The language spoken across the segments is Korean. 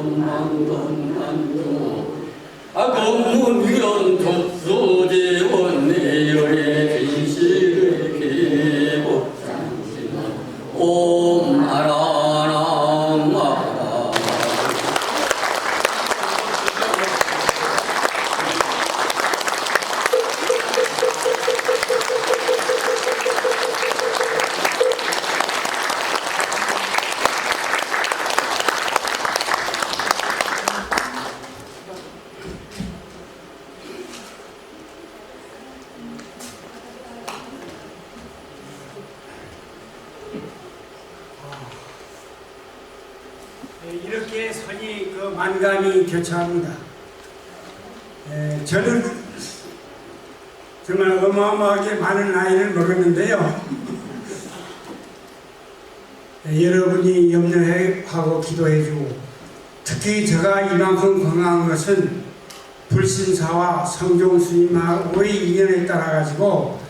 만도 건무위원 독소재원 내열의 진실을 개복장지만 옴 아라나마라. 이렇게 선이 만감이 교차합니다. 저는 정말 어마어마하게 많은 나이를 먹었는데요. 여러분이 염려하고 기도해주고, 특히 제가 이만큼 건강한 것은 불신사와 성종스님하고의 인연에 따라 가지고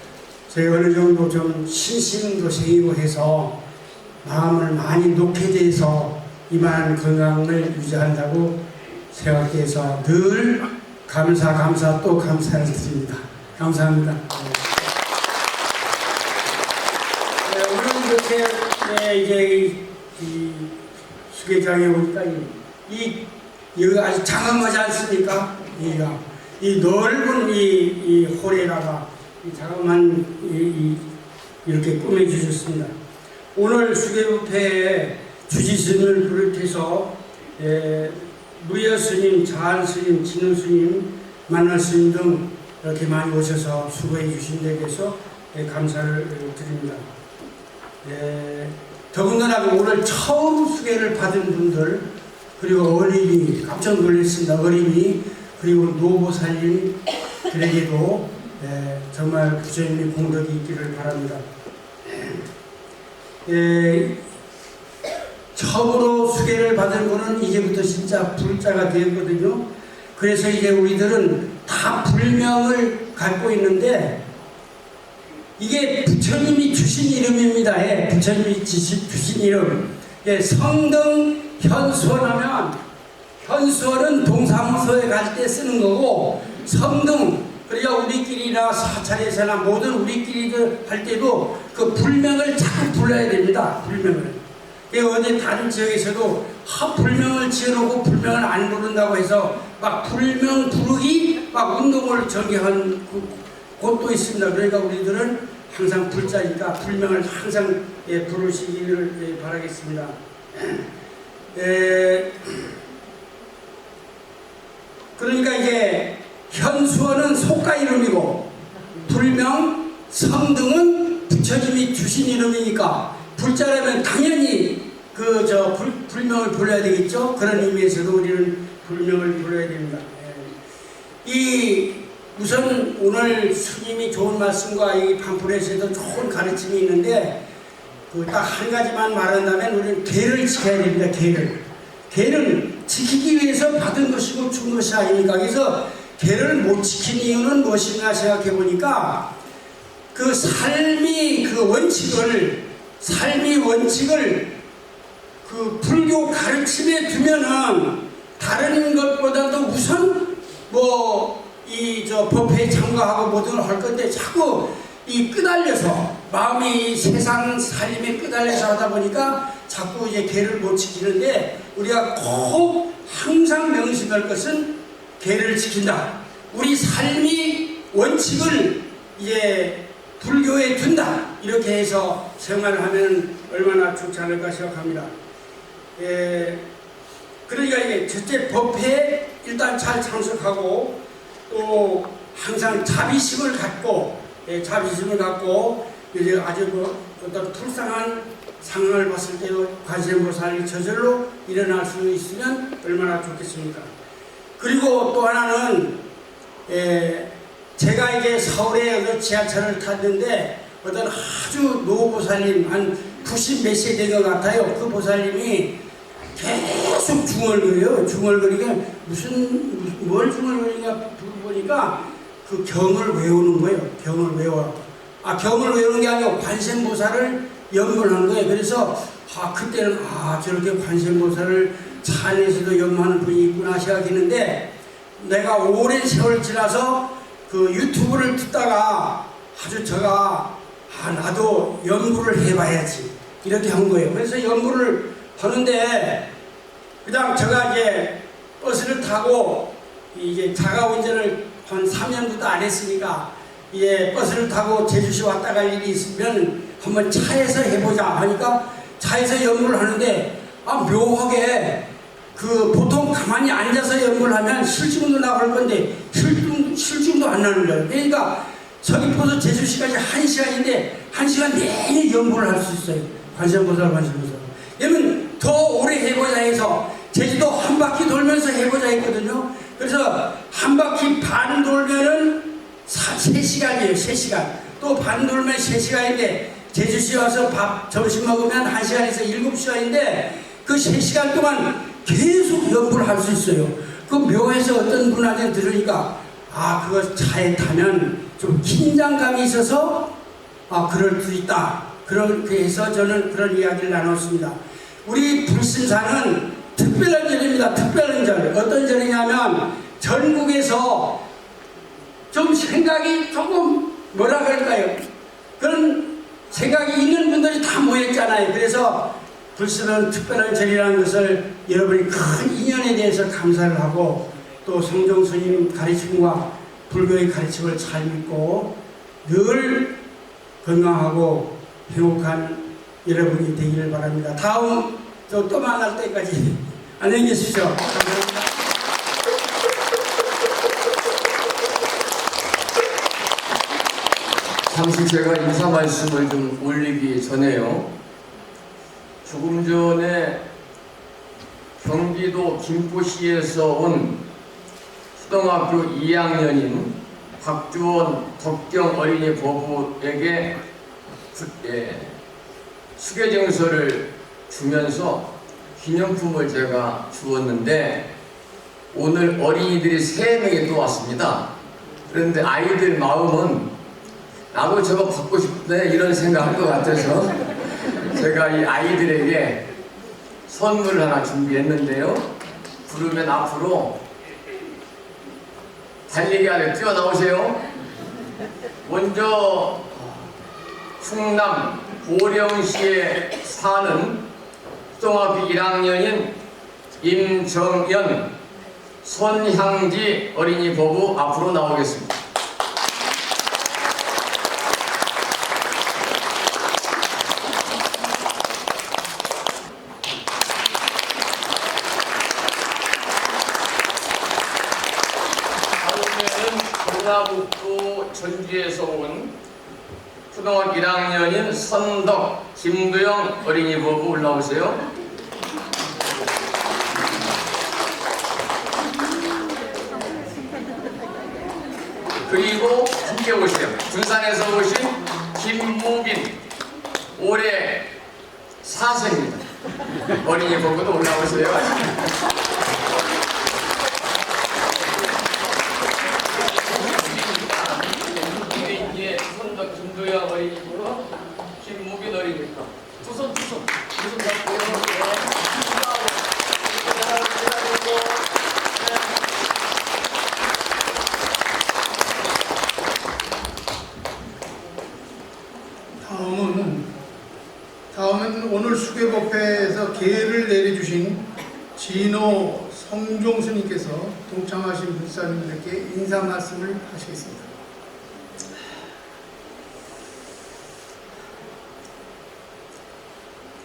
제가 어느 정도 좀 신심도 생기고 해서 마음을 많이 놓게 돼서 이만한 건강을 유지한다고 생각해서 늘 감사 또 감사를 드립니다. 감사합니다. 오늘 이렇게 이제 이 수계장에 오니까 여기 아주 장엄하지 않습니까? 이 넓은 이 홀에다가 이 장엄한 이렇게 꾸며주셨습니다. 오늘 수계부패에 주지스님을 비롯해서 무여스님, 자한스님, 진우스님, 만월스님 등 이렇게 많이 오셔서 수고해 주신 데 대해서 감사를 드립니다. 더군다나 오늘 처음 수계를 받은 분들, 그리고 어린이, 깜짝 놀랐습니다. 어린이, 그리고 노보살님들에게도 정말 부처님의 공덕이 있기를 바랍니다. 처음으로 수계를 받은 분은 이제부터 진짜 불자가 되었거든요. 그래서 이제 우리들은 다 불명을 갖고 있는데 이게 부처님이 주신 이름입니다. 부처님이 주신 이름. 성등 현수원하면 현수원은 동사무소에 갈 때 쓰는 거고, 성등, 그러니까 우리끼리나 사찰에서나 모든 우리끼리들 할 때도 그 불명을 자꾸 불러야 됩니다. 불명을. 어디 다른 지역에서도 불명을 지어놓고 불명을 안 부른다고 해서 막 불명 부르기 막 운동을 전개한 곳도 있습니다. 그러니까 우리들은 항상 불자니까 불명을 항상 부르시기를 바라겠습니다. 그러니까 이제 현수원은 속가 이름이고 불명, 성등은 부처님이 주신 이름이니까 불자라면 당연히 불명을 불러야 되겠죠. 그런 의미에서도 우리는 불명을 불러야 됩니다. 우선 오늘 스님이 좋은 말씀과 이 팜플렛에도 좋은 가르침이 있는데 딱 한 가지만 말한다면 우리는 계를 지켜야 됩니다. 계를 지키기 위해서 받은 것이고 준 것이 아닙니까? 그래서 계를 못 지킨 이유는 무엇인가 생각해 보니까 그 삶의 원칙을 그 불교 가르침에 두면은 다른 것보다도 우선 법회에 참가하고 뭐든 할 건데 자꾸 끄달려서 마음이 세상 살림에 끄달려서 하다 보니까 자꾸 이제 계를 못 지키는데 우리가 꼭 항상 명심할 것은 계를 지킨다. 우리 삶의 원칙을 이제 불교에 둔다. 이렇게 해서 생활을 하면 얼마나 좋지 않을까 생각합니다. 그러니까 이게 첫째 법회에 일단 잘 참석하고 또 항상 자비심을 갖고 이제 아주 어떤 불쌍한 상황을 봤을 때도 관세음보살이 저절로 일어날 수 있으면 얼마나 좋겠습니까? 그리고 또 하나는 제가 이제 서울에 지하철을 탔는데 어떤 아주 노보살님 한 90 몇 세 된 것 같아요. 그 보살님이 계속 중얼거려요. 중얼거리가 뭘 중얼거리냐 보니까 그 경을 외우는 거예요. 경을 외워. 경을 외우는 게 아니고 관세음보살을 연구를 하는 거예요. 그래서 그때는 저렇게 관세음보살을 차 안에서도 연구하는 분이 있구나 생각했는데, 내가 오랜 세월 지나서 그 유튜브를 듣다가 아주 제가 나도 연구를 해봐야지 이렇게 한 거예요. 그래서 연구를 하는데, 그냥 제가 이제 버스를 타고 이제 자가 운전을 한 3년부터 안 했으니까 이제 버스를 타고 제주시 왔다 갈 일이 있으면 한번 차에서 해보자 하니까 차에서 연구를 하는데, 묘하게 그 보통 가만히 앉아서 연구를 하면 실증도 나올 건데 실증도 안 나는 거예요. 그러니까 서귀포에서 제주시까지 1시간인데 1시간 내내 연구를 할 수 있어요. 관세음보살. 그러면 더 오래 해보자 해서 제주도 한 바퀴 돌면서 해보자 했거든요. 그래서 한 바퀴 반 돌면은 3시간이에요. 3시간. 또 반 돌면 3시간인데 제주시에 와서 점심 먹으면 1시간에서 7시간인데 그 3시간 동안 계속 연구를 할 수 있어요. 그 묘해서 어떤 분한테 들으니까 그거 차에 타면 좀 긴장감이 있어서 그럴 수 있다. 그렇게 해서 저는 그런 이야기를 나눴습니다. 우리 불신사는 특별한 절입니다. 특별한 절. 어떤 절이냐면 전국에서 좀 생각이 조금 뭐라 그럴까요? 그런 생각이 있는 분들이 다 모였잖아요. 그래서 불신은 특별한 절이라는 것을 여러분이 큰 인연에 대해서 감사를 하고, 또 성종 스님 가르침과 불교의 가르침을 잘 믿고 늘 건강하고 행복한 여러분이 되기를 바랍니다. 다음 또 만날 때까지 안녕히 계십시오. 감사합니다. 잠시 제가 인사 말씀을 좀 올리기 전에요. 조금 전에 경기도 김포시에서 온 초등학교 2학년인 박주원 덕경 어린이 거부에게 수계증서를 주면서 기념품을 제가 주었는데, 오늘 어린이들이 3명이 또 왔습니다. 그런데 아이들 마음은 나도 저거 받고 싶네 이런 생각할 것 같아서 제가 이 아이들에게 선물을 하나 준비했는데요. 부르면 앞으로 달리기 하려 뛰어나오세요. 먼저 충남 고령시에 사는 초등학교 1학년인 임정연 손향지 어린이 보부 앞으로 나오겠습니다. 전라북도 전주에서 온 초등학교 1학년인 선덕 김두영 어린이 보부 올라오세요. 그리고 함께 오세요. 군산에서 오신 김무빈 올해 4세입니다. 어린이 보부도 올라오세요. 김도영 어린이고 김무빈 어린이니까 두 손 잡고요. 다음은 오늘 수계법회에서 계를 내려주신 진호 성종 스님께서 동참하신 불사님들께 인사 말씀을 하시겠습니다.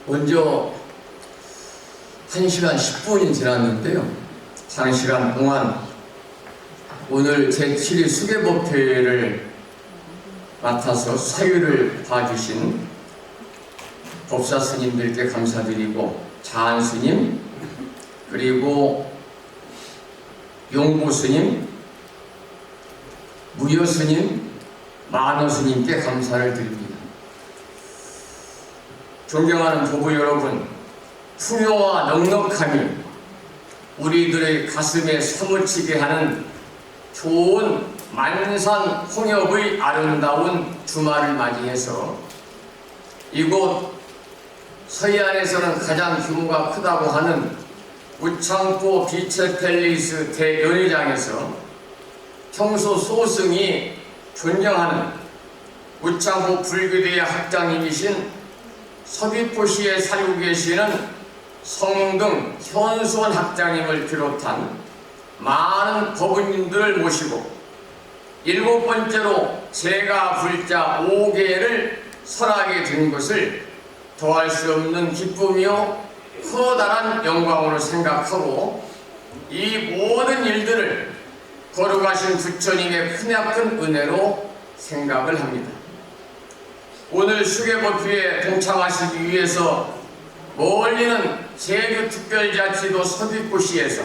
먼저 1시간 10분이 지났는데요. 장시간 동안 오늘 제7위 수계법회를 맡아서 사유를 봐주신 법사 스님들께 감사드리고, 자한 스님, 그리고 용보 스님, 무여 스님, 만호 스님께 감사를 드립니다. 존경하는 보부 여러분, 풍요와 넉넉함이 우리들의 가슴에 사무치게 하는 좋은 만산 홍역의 아름다운 주말을 맞이해서 이곳 서해안에서는 가장 규모가 크다고 하는 우창포 빛의 팰리스 대연회장에서 평소 소승이 존경하는 우창포 불교대의 학장님이신 서귀포시에 살고 계시는 성등 현수원 학장님을 비롯한 많은 법원님들을 모시고 7번째로 제가 불자 5개를 설하게 된 것을 더할 수 없는 기쁨이요 커다란 영광으로 생각하고 이 모든 일들을 거룩하신 부처님의 크나큰 은혜로 생각을 합니다. 오늘 수계법회에 동참하시기 위해서 멀리는 제주특별자치도 서귀포시에서,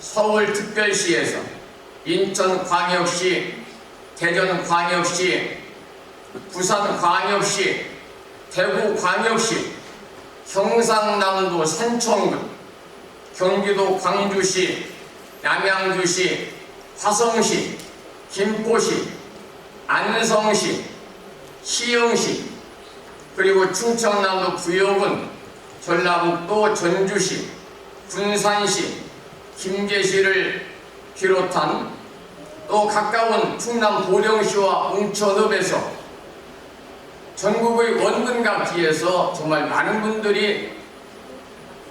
서울특별시에서, 인천광역시, 대전광역시, 부산광역시, 대구광역시, 경상남도 산청군, 경기도 광주시, 남양주시, 화성시, 김포시, 안성시, 시흥시, 그리고 충청남도 부여군, 전라북도 전주시, 군산시, 김제시를 비롯한 또 가까운 충남 보령시와 웅천읍에서 전국의 원근각지에서 정말 많은 분들이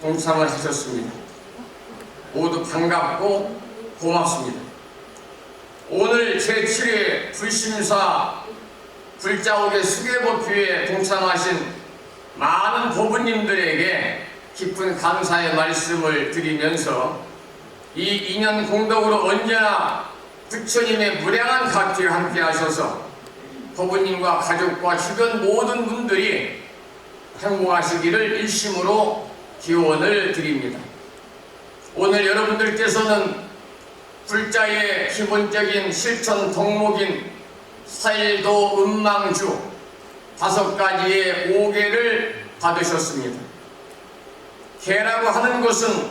동참을 하셨습니다. 모두 반갑고 고맙습니다. 오늘 제7회 불심사 불자옥의 수계법회에 동참하신 많은 법부님들에게 깊은 감사의 말씀을 드리면서 이 2년 공덕으로 언제나 부처님의 무량한 각지에 함께 하셔서 법부님과 가족과 주변 모든 분들이 행복하시기를 일심으로 기원을 드립니다. 오늘 여러분들께서는 불자의 기본적인 실천 덕목인 사일도 음망주 5가지의 5개를 받으셨습니다. 개라고 하는 것은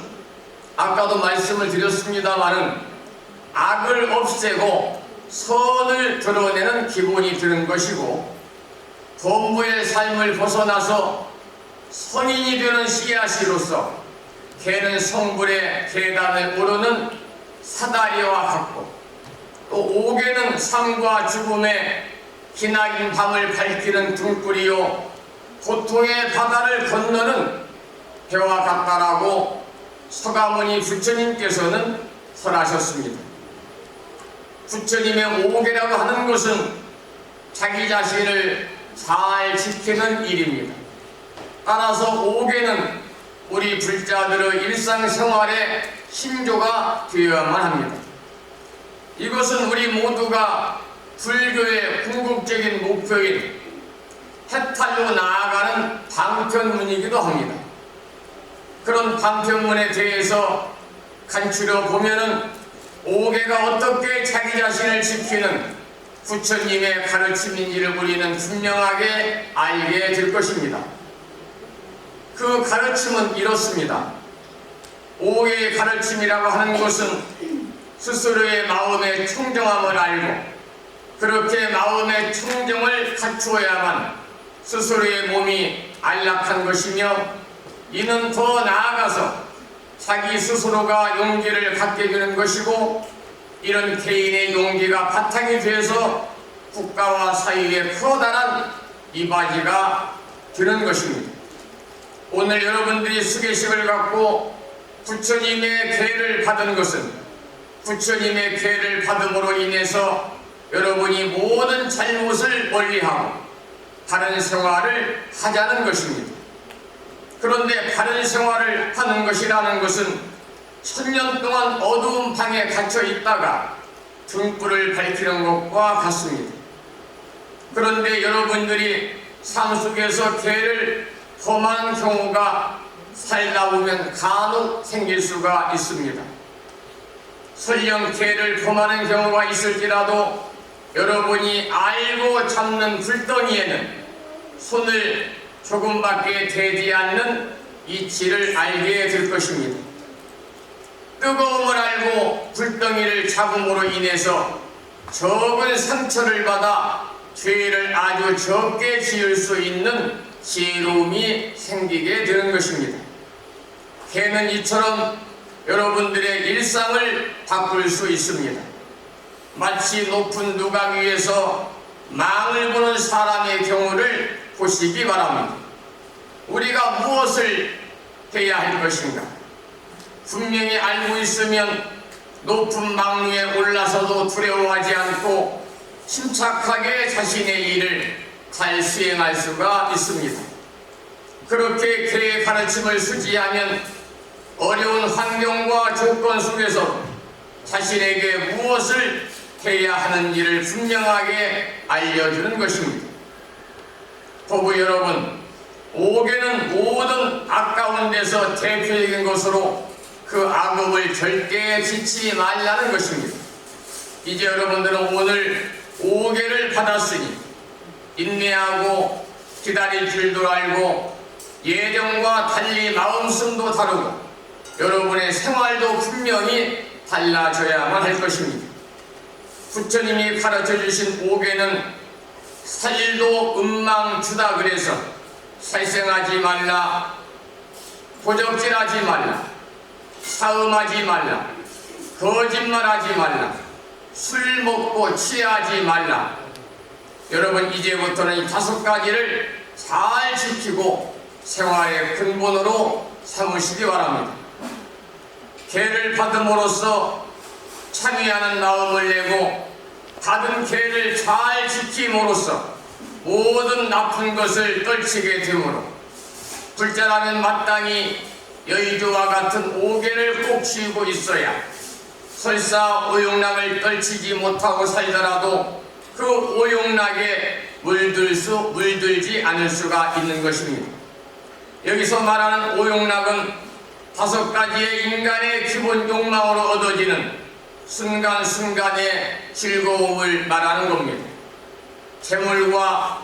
아까도 말씀을 드렸습니다마는 악을 없애고 선을 드러내는 기본이 드는 것이고, 범부의 삶을 벗어나서 선인이 되는 씨앗이로서 개는 성불의 계단을 오르는 사다리와 같고, 또 5개는 삶과 죽음의 기나긴 밤을 밝히는 등불이요 고통의 바다를 건너는 배와 같다라고 서가모니 부처님께서는 설하셨습니다. 부처님의 5개라고 하는 것은 자기 자신을 잘 지키는 일입니다. 따라서 5개는 우리 불자들의 일상생활의 신조가 되어야만 합니다. 이것은 우리 모두가 불교의 궁극적인 목표인 해탈로 나아가는 방편문이기도 합니다. 그런 방편문에 대해서 간추려 보면은 5개가 어떻게 자기 자신을 지키는 부처님의 가르침인지를 우리는 분명하게 알게 될 것입니다. 그 가르침은 이렇습니다. 5개의 가르침이라고 하는 것은 스스로의 마음의 청정함을 알고, 그렇게 마음의 청정을 갖추어야만 스스로의 몸이 안락한 것이며, 이는 더 나아가서 자기 스스로가 용기를 갖게 되는 것이고, 이런 개인의 용기가 바탕이 돼서 국가와 사회에 커다란 이바지가 되는 것입니다. 오늘 여러분들이 수계식을 갖고 부처님의 계를 받은 것은 부처님의 계를 받음으로 인해서 여러분이 모든 잘못을 멀리하고 바른 생활을 하자는 것입니다. 그런데 바른 생활을 하는 것이라는 것은 1000년 동안 어두운 방에 갇혀 있다가 등불을 밝히는 것과 같습니다. 그런데 여러분들이 삶 속에서 죄를 범하는 경우가 살다 보면 간혹 생길 수가 있습니다. 설령 죄를 범하는 경우가 있을지라도 여러분이 알고 잡는 불덩이에는 손을 조금밖에 대지 않는 이치를 알게 될 것입니다. 뜨거움을 알고 불덩이를 잡음으로 인해서 적은 상처를 받아 죄를 아주 적게 지을 수 있는 지혜로움이 생기게 되는 것입니다. 개는 이처럼 여러분들의 일상을 바꿀 수 있습니다. 마치 높은 누각 위에서 망을 보는 사람의 경우를 보시기 바랍니다. 우리가 무엇을 해야 할 것인가? 분명히 알고 있으면 높은 망 위에 올라서도 두려워하지 않고 침착하게 자신의 일을 잘 수행할 수가 있습니다. 그렇게 개의 가르침을 수지하면 어려운 환경과 조건 속에서 자신에게 무엇을 해야 하는 일을 분명하게 알려주는 것입니다. 부부 여러분, 옥에는 모든 아까운 데서 대표적인 것으로 그 악업을 절대 짓지 말라는 것입니다. 이제 여러분들은 오늘 옥에를 받았으니 인내하고 기다릴 줄도 알고 예정과 달리 마음씀도 다르고 여러분의 생활도 분명히 달라져야만 할 것입니다. 부처님이 가르쳐 주신 옥에는 살도 음망주다 그래서 살생하지 말라, 도적질하지 말라, 사음하지 말라, 거짓말하지 말라, 술 먹고 취하지 말라. 여러분 이제부터는 이 5가지를 잘 지키고 생활의 근본으로 삼으시기 바랍니다. 개를 받음으로써 참여하는 마음을 내고 받은 개를 잘 지킴으로써 모든 나쁜 것을 떨치게 되므로 불자라면 마땅히 여의주와 같은 오개를 꼭 쥐고 있어야 설사 오용락을 떨치지 못하고 살더라도 그 오용락에 물들지 않을 수가 있는 것입니다. 여기서 말하는 오용락은 5가지의 인간의 기본 욕망으로 얻어지는 순간순간의 즐거움을 말하는 겁니다. 재물과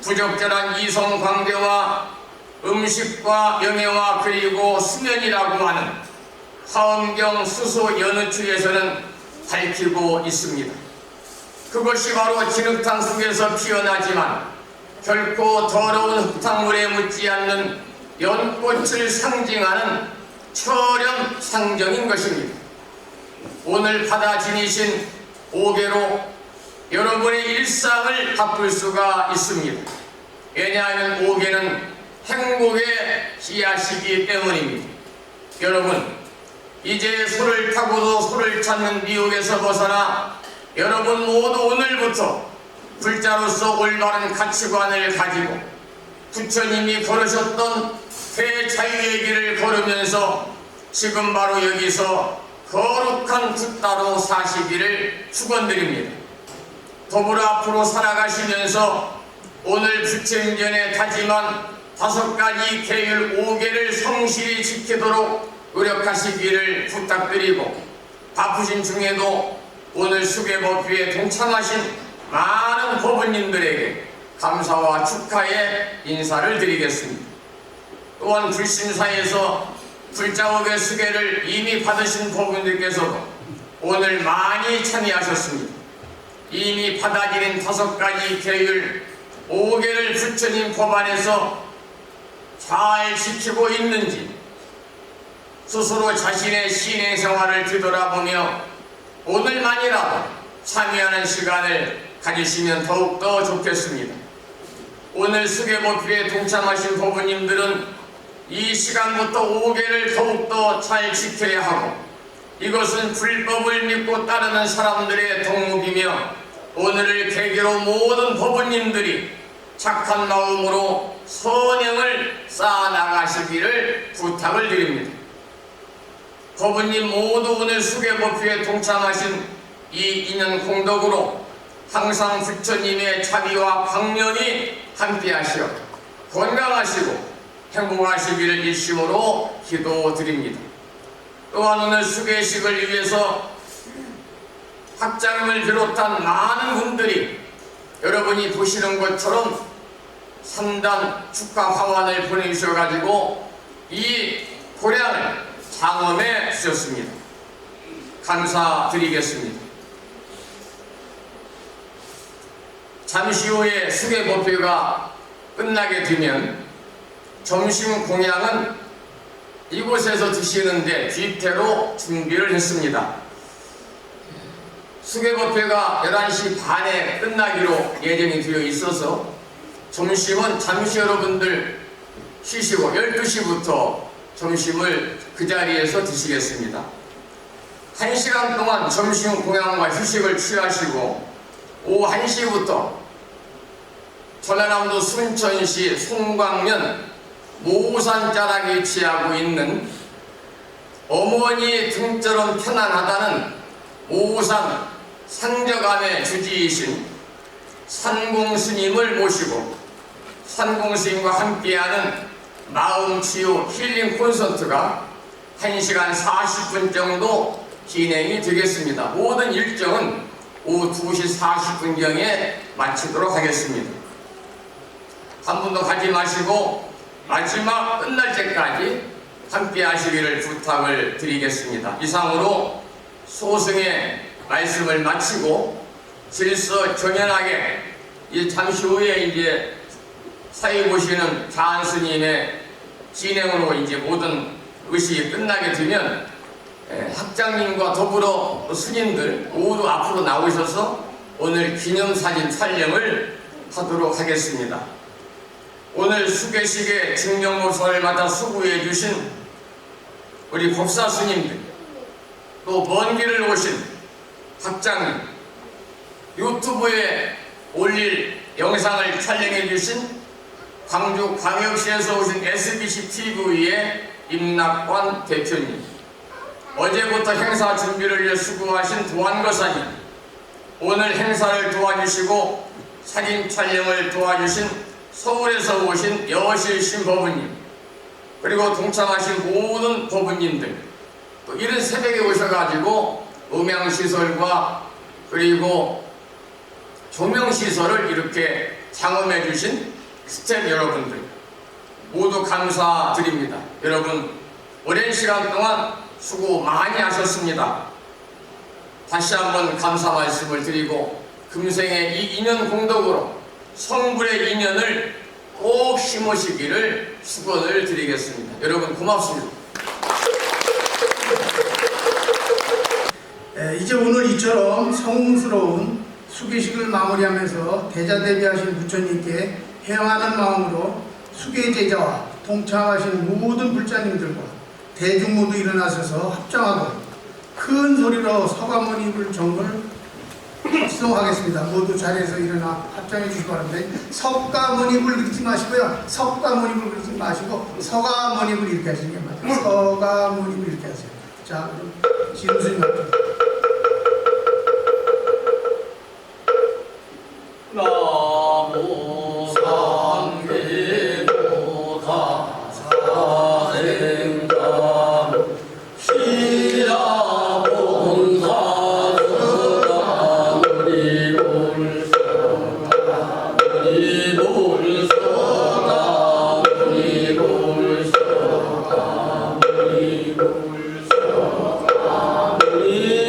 부적절한 이성관계와 음식과 명예와 그리고 수면이라고 하는 화엄경 수소 연우추에서는 밝히고 있습니다. 그것이 바로 진흙탕 속에서 피어나지만 결코 더러운 흙탕물에 묻지 않는 연꽃을 상징하는 철렴 상정인 것입니다. 오늘 받아 지니신 오개로 여러분의 일상을 바꿀 수가 있습니다. 왜냐하면 오개는 행복의 씨앗이기 때문입니다. 여러분, 이제 소를 타고도 소를 찾는 미혹에서 벗어나 여러분 모두 오늘부터 불자로서 올바른 가치관을 가지고 부처님이 걸으셨던 대자유의 길을 걸으면서 지금 바로 여기서 거룩한 붓다로 사시기를 축원드립니다. 더불어 앞으로 살아가시면서 오늘 부처님전에 다짐한 5가지 계율 5개를 성실히 지키도록 노력하시기를 부탁드리고 바쁘신 중에도 오늘 수계법회에 동참하신 많은 법원님들에게 감사와 축하의 인사를 드리겠습니다. 또한 불심사에서 불자업의 수계를 이미 받으신 법원님들께서도 오늘 많이 참여하셨습니다. 이미 받아들인 5가지 계율 5개를 부처님 법안에서 잘 지키고 있는지 스스로 자신의 신행 생활을 뒤돌아보며 오늘만이라도 참여하는 시간을 가지시면 더욱더 좋겠습니다. 오늘 수계법회에 동참하신 법원님들은 이 시간부터 5개를 더욱더 잘 지켜야 하고 이것은 불법을 믿고 따르는 사람들의 덕목이며 오늘을 계기로 모든 법원님들이 착한 마음으로 선행을 쌓아나가시기를 부탁을 드립니다. 법원님 모두 오늘 수계법회에 동참하신 이 인연 공덕으로 항상 부처님의 자비와 광명이 함께하시어 건강하시고 행복하시기를 일심으로 기도드립니다. 또한 오늘 수계식을 위해서 학장님을 비롯한 많은 분들이 여러분이 보시는 것처럼 3단 축하 화환을 보내주셔가지고 이 고량을 장엄해 주셨습니다. 감사드리겠습니다. 잠시 후에 수계법회가 끝나게 되면 점심 공양은 이곳에서 드시는데 뒤태로 준비를 했습니다. 수계법회가 11시 반에 끝나기로 예정이 되어 있어서 점심은 잠시 여러분들 쉬시고 12시부터 점심을 그 자리에서 드시겠습니다. 1시간 동안 점심 공양과 휴식을 취하시고 오후 1시부터 전라남도 순천시 송광면 모우산 자락에 위치하고 있는 어머니 등처럼 편안하다는 모우산 상저감의 주지이신 산공스님을 모시고 산공스님과 함께하는 마음치유 힐링 콘서트가 1시간 40분 정도 진행이 되겠습니다. 모든 일정은 오후 2시 40분경에 마치도록 하겠습니다. 한 분도 가지 마시고 마지막 끝날 때까지 함께 하시기를 부탁을 드리겠습니다. 이상으로 소승의 말씀을 마치고 질서 정연하게 잠시 후에 이제 사회 보시는 자한 스님의 진행으로 이제 모든 의식이 끝나게 되면 학장님과 더불어 스님들 모두 앞으로 나오셔서 오늘 기념사진 촬영을 하도록 하겠습니다. 오늘 수계식의 증명모서를 맡아 수고해 주신 우리 법사 스님들, 또 먼 길을 오신 학장님, 유튜브에 올릴 영상을 촬영해 주신 광주광역시에서 오신 SBC-TV의 임낙관 대표님, 어제부터 행사 준비를 위해 수고하신 도안거사님, 오늘 행사를 도와주시고 사진 촬영을 도와주신 서울에서 오신 여실신 법부님, 그리고 동참하신 모든 법부님들, 또 이른 새벽에 오셔가지고 음향시설과 그리고 조명시설을 이렇게 장엄해 주신 스태프 여러분들 모두 감사드립니다. 여러분 오랜 시간 동안 수고 많이 하셨습니다. 다시 한번 감사 말씀을 드리고 금생의 이 인연 공덕으로 성불의 인연을 꼭 심으시기를 축원을 드리겠습니다. 여러분 고맙습니다. 이제 오늘 이처럼 성스러운 수계식을 마무리하면서 대자대비하신 부처님께 회영하는 마음으로 수계제자와 동참하신 모든 불자님들과 대중 모두 일어나셔서 합장하고 큰 소리로 서가모니 정을 수송하겠습니다. 모두 자리에서 일어나 합장해 주시기 바랍니다. 석가모니불 그리지 마시고요. 석가모니불 그리지 마시고 서가모니불 이렇게 하시는 게 맞아요. 서가모니불 이렇게 하세요. 자, 그럼 지금수님 할게요. 나무 상계보다 사행감 시야본사수다 우리볼서다 우리볼서다 우리볼서다 우리볼서다 우리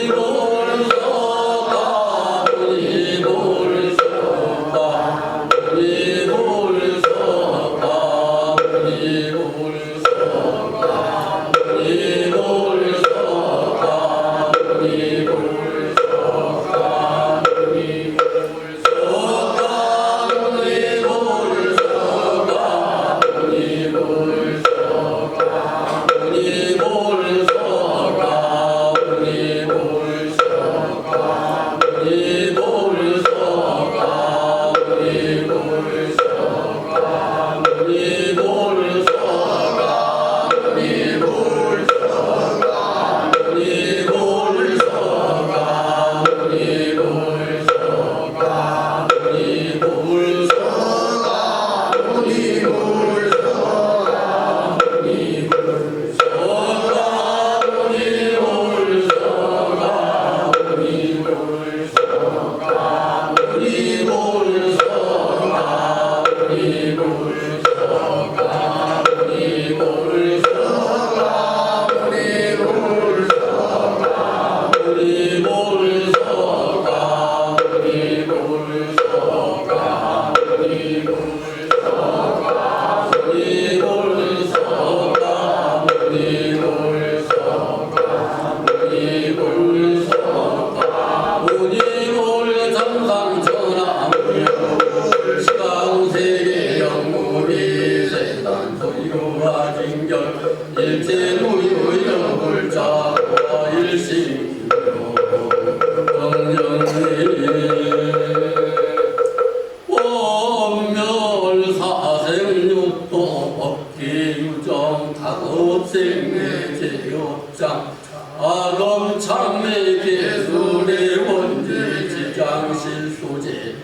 아동 참매 개술의 원지 지장실 소재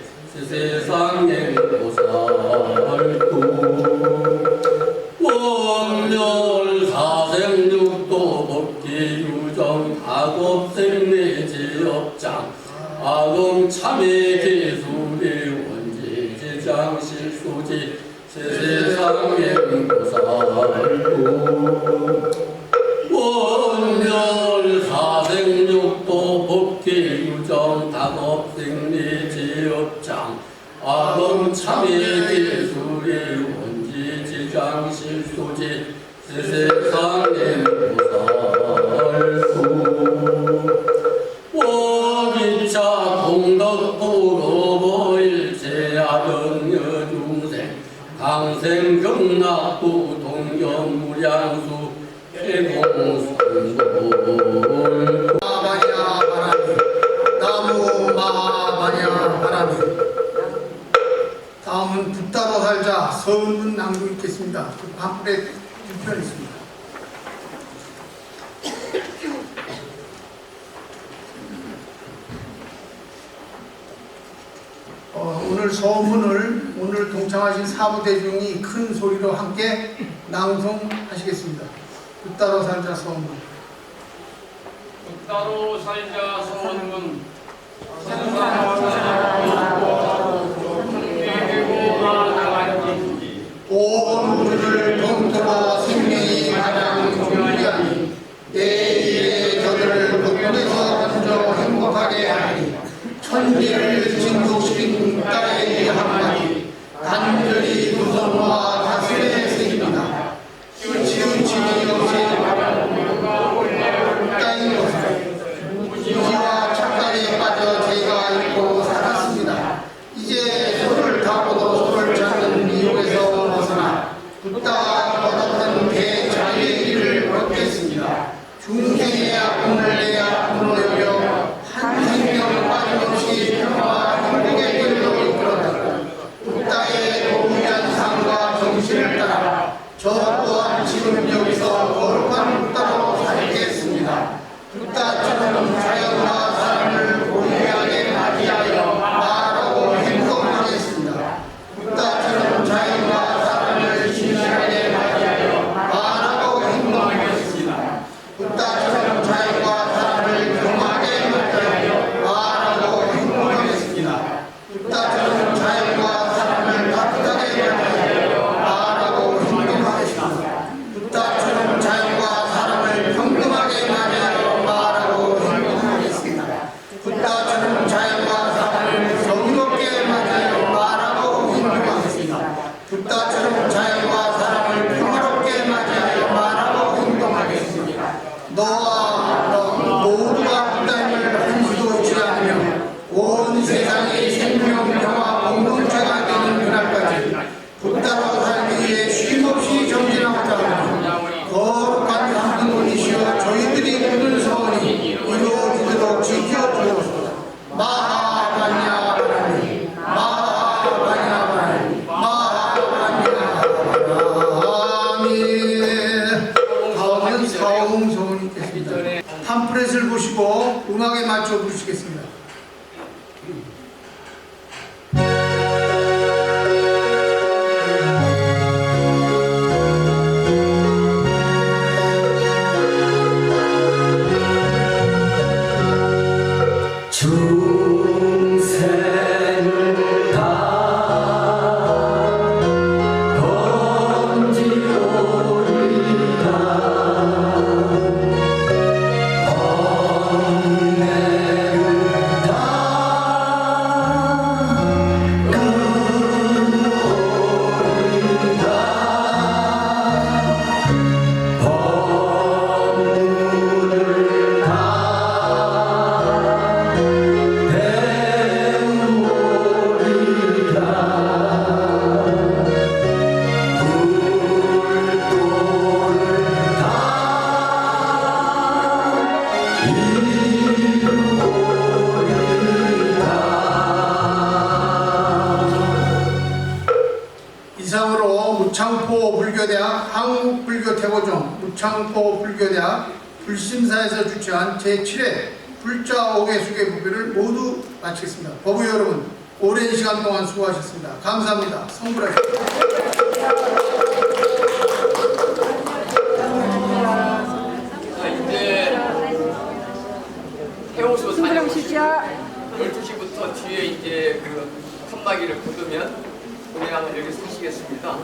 세상의 보살도 원멸 사생육도 법기 유정 학업생내 제업장 아동 참매 개술의 원지 지장실 소재 세상의 보살도 원멸 사생육도 법계 유정 다급생리 제업장 아동 참여 기술의 원지 지장실 소재 세상의 보살수 원기차 공덕보로 보일체 아등여 중생 강생 경락도 동경무량수 마마냐 바람이 나무 마마냐 바람이. 다음은 붓다로 살자 서은문 낭독 있겠습니다. 그 밤불에 2편 있습니다. 오늘 서문을 오늘 동참하신 사부대중이 큰 소리로 함께 낭송하시겠습니다. 붓다로 살자 서문. 따로 살자 서원문 온 우주를 통틀어 생명이 가장 존귀하니 내일의 저들을 극복해서 먼저 행복하게 하니 천지를 진동시킨 딸의 이 한마디 간절히 무성과 가슴에 새깁니다. 치우침이 없이 땅인 것을 무지와 착각에 빠져 제가 잊고 살았습니다. 이제 손을 타고도 손을 잡는 미혹에서 벗어나 붓다가 뻗었던 대자유의 길을 걷겠습니다. 중생의 아픔을 내 아픔으로 여겨 한 생명 빠짐없이 평화와 행복의 길로 이끌었다. 붓다의 고귀한 삶과 정신을 따라 저 또한 지금 여기서 거룩한 붓다로 살겠습니다. 붓다처럼 자연과 사람을 고귀하게 맞이하여 말하고 행동하겠습니다. 붓다처럼 자연과 사람을 진실하게 맞이하여 말하고 행동하겠습니다. 붓다처럼 자연과 사람을 평화하게 맞이하여 말하고 행동하겠습니다. 붓다처럼 자연과 사람을 따뜻하게 맞이하여 말하고 행동하겠습니다. 붓다처럼 자연과 사람을 평등하게 맞이하여 말하고 행동하겠습니다. 붓다처럼 자연과 사람을 정의롭게 맞이하여 말하고 행동하겠습니다. 붓다처럼 자연과 사람을 평화롭게 맞이하여 말하고 행동하겠습니다. 너와 너 모두가 붓다임을 한시도 잊지 않으며 온 세상이 생명 평화 공동체가 되는 그날까지 붓다로 살기 위해 쉼없이 정진하고자 하니 거룩한 하느님이시여 저희들이 꾸는 소원이 이루어지도록 지켜주옵소서. 마하바냐 바라니 마하바냐 바라니 마하바냐 바라니. 다음은 사홍 소원이 있겠습니다. 팜프렛을 보시고 음악에 맞춰 부르시겠습니다. 중생을 다 건지오리다 번뇌를 다 이상으로 무창포 불교대학 한국불교태고종 무창포 불교대학 불심사에서 주최한 제7회 불자 5개 수계 법회를 모두 마치겠습니다. 법의 여러분, 오랜 시간 동안 수고하셨습니다. 감사합니다. 성불하십시오. 이제 해오수 사냥 12시부터 뒤에 이제 그 칸막이를 걷으면 그냥 여기서 하시겠습니다.